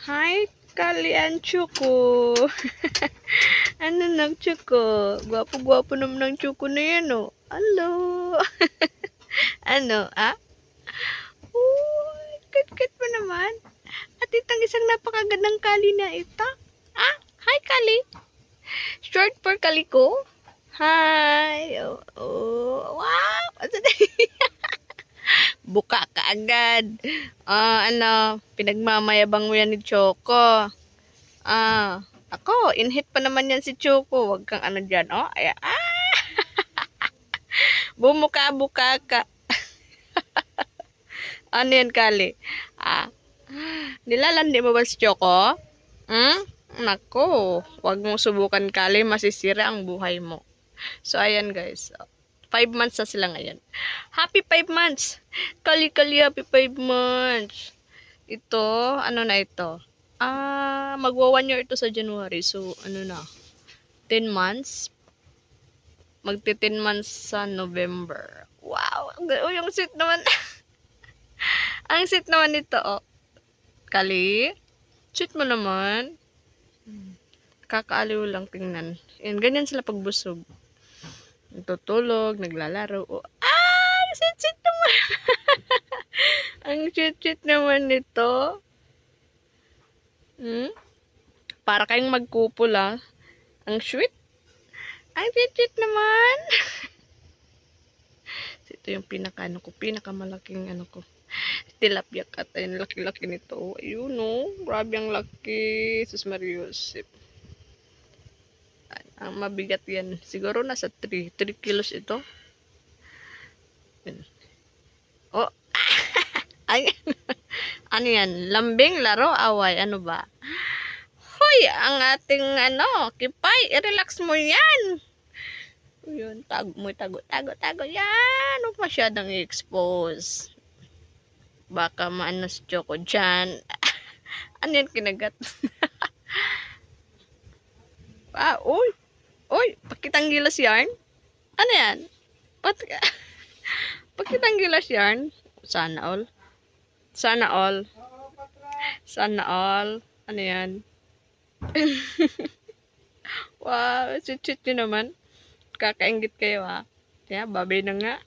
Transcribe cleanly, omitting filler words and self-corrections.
Hi, Kalian Chuko. Ano ng Chuko? Gwapo-gwapo naman ng Chuko na yan, oh. Hello. Ano, ah? Uy, kit-kit mo naman. At itang isang napakagandang Kali na ito. Ah, hi, Kali. Short for Kaliko. Hi. Wow. Buka ka agad. Pinagmamayabang mo yan ni Choco. Ako, inhit pa naman yan si Choco. Wag kang ano dyan, oh. Bumuka-buka ka. Ano yan, Kali? Nilalandi mo ba si Choco? Nako, wag mong subukan, Kali. Masisira ang buhay mo. So, ayan, guys. 5 months na sila ngayon. Happy 5 months! Kali-kali, happy 5 months! Ito, ano na ito? Magwa 1 year ito sa January. So, ano na? 10 months? Magti 10 months sa November. Wow! Yung sweet naman. Ang sweet naman nito, oh. Kali? Sweet mo naman. Kakaaliw lang tingnan. Yan, ganyan sila pagbusog. Tutulog, naglalaro. Sweet naman. Ang sweet naman nito. Para kayong magkupol, ah. Ang sweet. Ang sweet naman. Ito yung pinakamalaking ano ko. Tilapia cat. Ayun, laki-laki nito. Ayun, no. Grabe ang laki. Sus Marius. Ang mabigat yan. Siguro nasa 3 kilos ito. Oh. Ano yan? Lambing, laro, away. Ano ba? Hoy, ang ating kipay. I-relax mo yan. Yun, tago yan. Huwag masyadong i-expose. Baka maano si Choco dyan. Ano yan kinagat? Uy, pakitang gilas yarn. Ano yan? Pakitang gilas yarn. Sana all. Ano yan? Wow, sweet nyo naman. Kakaingit kayo, ha? Kaya, babay na nga.